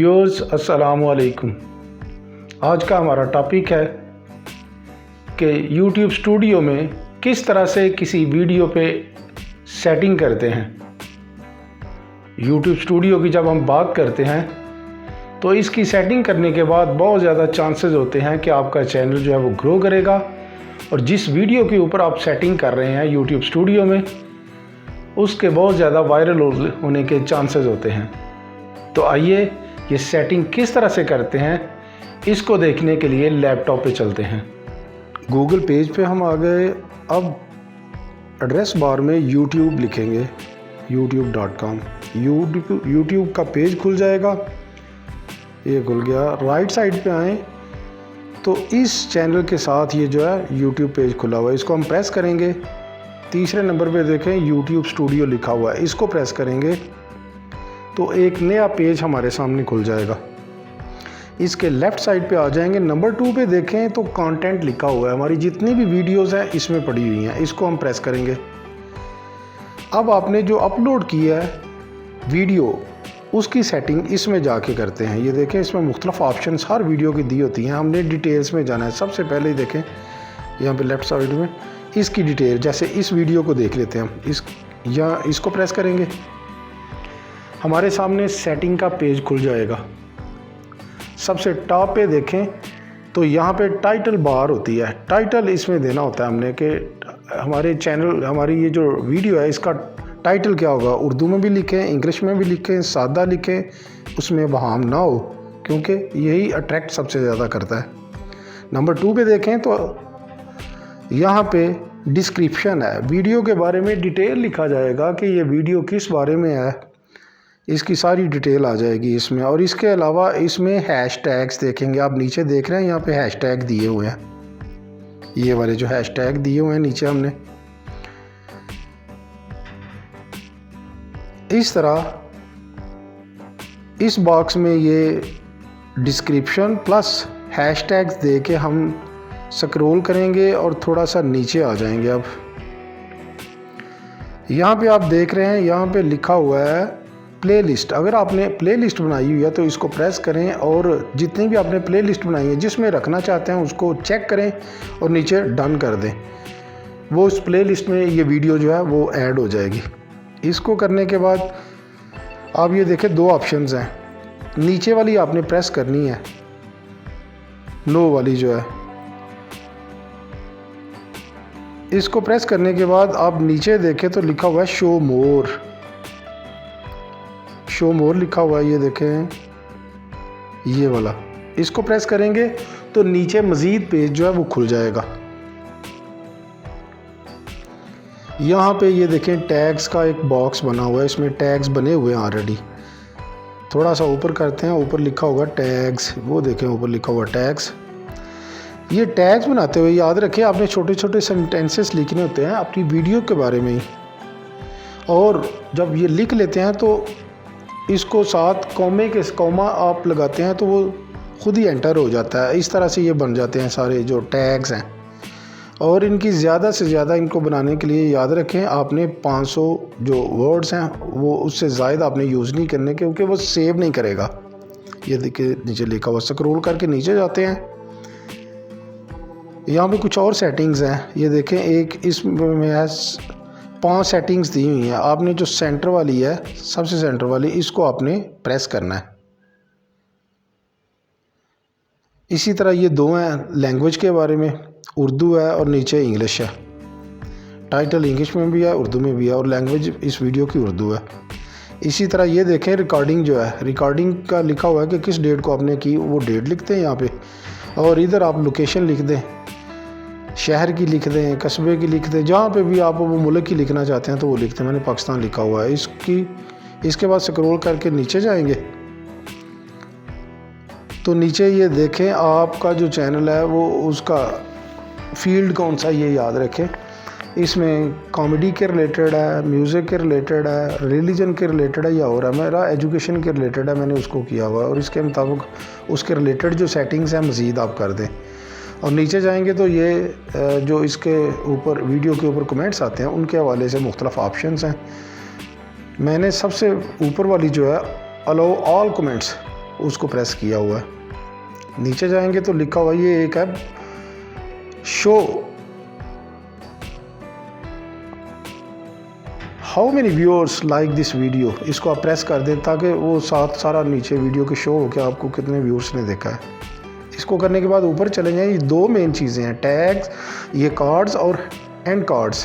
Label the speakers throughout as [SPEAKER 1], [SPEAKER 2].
[SPEAKER 1] Viewers अस्सलाम वालेकुम। आज का हमारा टॉपिक है कि YouTube स्टूडियो में किस तरह से किसी वीडियो पे सेटिंग करते हैं। YouTube स्टूडियो की जब हम बात करते हैं तो इसकी सेटिंग करने के बाद बहुत ज़्यादा चांसेस होते हैं कि आपका चैनल जो है वो ग्रो करेगा और जिस वीडियो के ऊपर आप सेटिंग कर रहे हैं YouTube स्टूडियो में उसके बहुत ज़्यादा वायरल होने के चांसेस होते हैं। तो आइए ये सेटिंग किस तरह से करते हैं इसको देखने के लिए लैपटॉप पे चलते हैं। गूगल पेज पे हम आ गए। अब एड्रेस बार में YouTube लिखेंगे, youtube.com। YouTube का पेज खुल जाएगा। ये खुल गया। राइट साइड पे आएँ तो इस चैनल के साथ ये जो है YouTube पेज खुला हुआ है, इसको हम प्रेस करेंगे। तीसरे नंबर पे देखें YouTube स्टूडियो लिखा हुआ है, इसको प्रेस करेंगे तो एक नया पेज हमारे सामने खुल जाएगा। इसके लेफ़्ट साइड पे आ जाएंगे। नंबर 2 पे देखें तो कंटेंट लिखा हुआ है, हमारी जितनी भी वीडियोस हैं इसमें पड़ी हुई हैं, इसको हम प्रेस करेंगे। अब आपने जो अपलोड किया है वीडियो उसकी सेटिंग इसमें जाके करते हैं। ये देखें इसमें मुख्तलिफ ऑप्शंस हर वीडियो की दी होती हैं। हमने डिटेल्स में जाना है। सबसे पहले ही देखें यहाँ पे लेफ़्ट साइड में इसकी डिटेल, जैसे इस वीडियो को देख लेते हैं हम। इसको प्रेस करेंगे, हमारे सामने सेटिंग का पेज खुल जाएगा। सबसे टॉप पे देखें तो यहाँ पे टाइटल बार होती है। टाइटल इसमें देना होता है हमने कि हमारे चैनल, हमारी ये जो वीडियो है इसका टाइटल क्या होगा। उर्दू में भी लिखें, इंग्लिश में भी लिखें, सादा लिखें, उसमें वहाम ना हो, क्योंकि यही अट्रैक्ट सबसे ज़्यादा करता है। नंबर 2 पे देखें तो यहाँ पे डिस्क्रिप्शन है, वीडियो के बारे में डिटेल लिखा जाएगा कि ये वीडियो किस बारे में है, इसकी सारी डिटेल आ जाएगी इसमें। और इसके अलावा इसमें हैशटैग्स देखेंगे, आप नीचे देख रहे हैं यहाँ पे हैशटैग दिए हुए हैं, ये वाले जो हैशटैग दिए हुए हैं नीचे हमने। इस तरह इस बॉक्स में ये डिस्क्रिप्शन प्लस हैशटैग्स दे के हम स्क्रॉल करेंगे और थोड़ा सा नीचे आ जाएंगे। अब यहाँ पे आप देख रहे हैं यहाँ पे लिखा हुआ है प्लेलिस्ट। अगर आपने प्लेलिस्ट बनाई हुई है तो इसको प्रेस करें और जितनी भी आपने प्लेलिस्ट बनाई है जिसमें रखना चाहते हैं उसको चेक करें और नीचे डन कर दें। वो उस प्लेलिस्ट में ये वीडियो जो है वो ऐड हो जाएगी। इसको करने के बाद आप ये देखें 2 ऑप्शंस हैं। नीचे वाली आपने प्रेस करनी है, नो वाली जो है, इसको प्रेस करने के बाद आप नीचे देखें तो लिखा हुआ है शो मोर। शो मोर लिखा हुआ है, ये देखें ये वाला, इसको प्रेस करेंगे तो नीचे मज़ीद पेज जो है वो खुल जाएगा। यहाँ पे ये देखें टैग्स का एक बॉक्स बना हुआ है, इसमें टैग्स बने हुए हैं ऑलरेडी। थोड़ा सा ऊपर करते हैं, ऊपर लिखा होगा टैग्स, वो देखें ऊपर लिखा हुआ टैग्स। ये टैग्स बनाते हुए याद रखें आपने छोटे छोटे सेंटेंसेस लिखने होते हैं अपनी वीडियो के बारे में ही, और जब ये लिख लेते हैं तो इसको साथ कॉमा आप लगाते हैं तो वो खुद ही एंटर हो जाता है। इस तरह से ये बन जाते हैं सारे जो टैग्स हैं। और इनकी ज़्यादा से ज़्यादा इनको बनाने के लिए याद रखें आपने 500 जो वर्ड्स हैं वो उससे ज़्यादा आपने यूज़ नहीं करने, क्योंकि वो सेव नहीं करेगा। ये देखिए नीचे लिखा हुआ, स्क्रॉल करके नीचे जाते हैं। यहाँ पे कुछ और सेटिंग्स हैं, ये देखें एक इसमें है 5 सेटिंग्स दी हुई हैं। आपने जो सेंटर वाली है, सबसे सेंटर वाली, इसको आपने प्रेस करना है। इसी तरह ये 2 हैं लैंग्वेज के बारे में, उर्दू है और नीचे इंग्लिश है। टाइटल इंग्लिश में भी है, उर्दू में भी है, और लैंग्वेज इस वीडियो की उर्दू है। इसी तरह ये देखें रिकॉर्डिंग जो है, रिकॉर्डिंग का लिखा हुआ है कि किस डेट को आपने की, वो डेट लिखते हैं यहाँ पे, और इधर आप लोकेशन लिख दें, शहर की लिख दें, कस्बे की लिख दें, जहाँ पे भी आप वो मुल्क की लिखना चाहते हैं तो वो लिखते हैं। मैंने पाकिस्तान लिखा हुआ है। इसके बाद स्क्रॉल करके नीचे जाएंगे तो नीचे ये देखें आपका जो चैनल है वो उसका फील्ड कौन सा, ये याद रखें। इसमें कॉमेडी के रिलेटेड है, म्यूज़िक के रिलेटेड है, रिलीजन के रिलेटेड है, या और है। मेरा एजुकेशन के रिलेटेड है, मैंने उसको किया हुआ है, और इसके मुताबिक उसके रिलेटेड जो सेटिंग्स हैं मज़ीद आप कर दें। और नीचे जाएंगे तो ये जो इसके ऊपर वीडियो के ऊपर कमेंट्स आते हैं उनके हवाले से मुख्तलिफ ऑप्शंस हैं। मैंने सबसे ऊपर वाली जो है अलाउ ऑल कमेंट्स, उसको प्रेस किया हुआ है। नीचे जाएंगे तो लिखा हुआ ये एक है show how many viewers like this video. इसको आप प्रेस कर दें ताकि वो सारा नीचे वीडियो के शो हो कि आपको कितने व्यूअर्स ने देखा है। इसको करने के बाद ऊपर चले जाएं। ये दो मेन चीज़ें हैं, टैग्स, ये कार्ड्स और एंड कार्ड्स।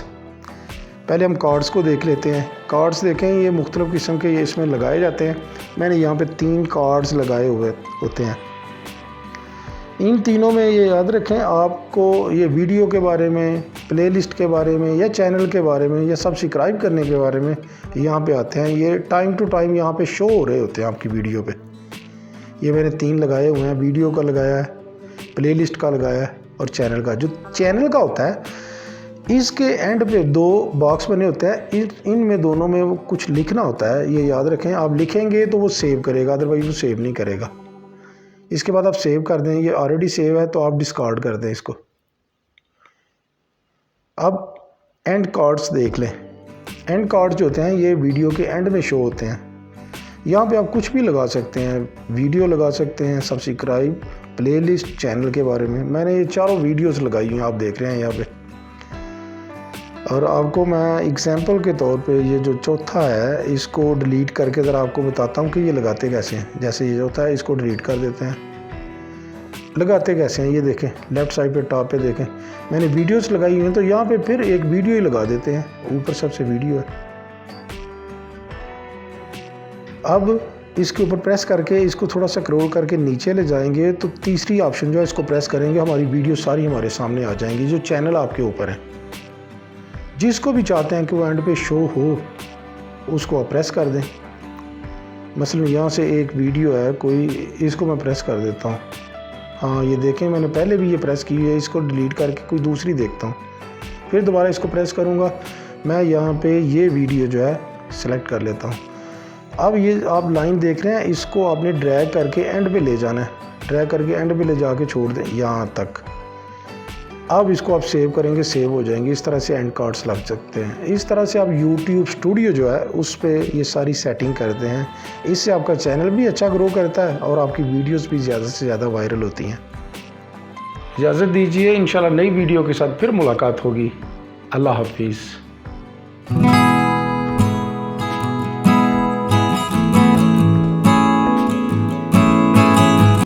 [SPEAKER 1] पहले हम कार्ड्स को देख लेते हैं। कार्ड्स देखें, ये मुख्तलिफ़ किस्म के ये इसमें लगाए जाते हैं। मैंने यहाँ पे 3 कार्ड्स लगाए हुए होते हैं। इन तीनों में ये याद रखें, आपको ये वीडियो के बारे में, प्लेलिस्ट के बारे में या चैनल के बारे में या सब्सक्राइब करने के बारे में यहाँ पे आते हैं। ये टाइम टू टाइम यहाँ पे शो हो रहे होते हैं आपकी वीडियो पे। ये मैंने 3 लगाए हुए हैं, वीडियो का लगाया है, प्लेलिस्ट का लगाया है और चैनल का। जो चैनल का होता है इसके एंड पे 2 बॉक्स बने होते हैं, इनमें दोनों में वो कुछ लिखना होता है। ये याद रखें, आप लिखेंगे तो वो सेव करेगा, अदरवाइज वो सेव नहीं करेगा। इसके बाद आप सेव कर दें। ये ऑलरेडी सेव है तो आप डिस्कार्ड कर दें इसको। अब एंड कार्ड्स देख लें। एंड कार्ड्स जो होते हैं ये वीडियो के एंड में शो होते हैं। यहाँ पे आप कुछ भी लगा सकते हैं, वीडियो लगा सकते हैं, सब्सक्राइब, प्लेलिस्ट, चैनल के बारे में। मैंने ये 4 वीडियोस लगाई हैं, आप देख रहे हैं यहाँ पे। और आपको मैं एग्जांपल के तौर पे ये जो चौथा है इसको डिलीट करके ज़रा आपको बताता हूँ कि ये लगाते कैसे हैं। जैसे ये होता है, इसको डिलीट कर देते हैं। लगाते कैसे हैं ये देखें, लेफ़्ट साइड पे टॉप पे देखें, मैंने वीडियोस लगाई हुई हैं तो यहाँ पे फिर एक वीडियो ही लगा देते हैं। ऊपर सबसे वीडियो है। अब इसके ऊपर प्रेस करके इसको थोड़ा सा स्क्रॉल करके नीचे ले जाएंगे तो तीसरी ऑप्शन जो है इसको प्रेस करेंगे, हमारी वीडियो सारी हमारे सामने आ जाएंगी जो चैनल आपके ऊपर है। जिसको भी चाहते हैं कि वो एंड पे शो हो उसको आप प्रेस कर दें। मसलन यहाँ से एक वीडियो है कोई, इसको मैं प्रेस कर देता हूँ। हाँ ये देखें, मैंने पहले भी ये प्रेस की है। इसको डिलीट करके कोई दूसरी देखता हूँ, फिर दोबारा इसको प्रेस करूँगा। मैं यहाँ पे ये वीडियो जो है सिलेक्ट कर लेता हूँ। अब ये आप लाइन देख रहे हैं, इसको आपने ड्रैग करके एंड पे ले जाना है। ड्रैग करके एंड पे ले जाके छोड़ दें यहाँ तक। अब इसको आप सेव करेंगे, सेव हो जाएंगे। इस तरह से एंड कार्ड्स लग सकते हैं। इस तरह से आप YouTube स्टूडियो जो है उस पर ये सारी सेटिंग करते हैं। इससे आपका चैनल भी अच्छा ग्रो करता है और आपकी वीडियोस भी ज़्यादा से ज़्यादा वायरल होती हैं। इजाज़त दीजिए, इंशाल्लाह नई वीडियो के साथ फिर मुलाकात होगी। अल्लाह हाफिज़।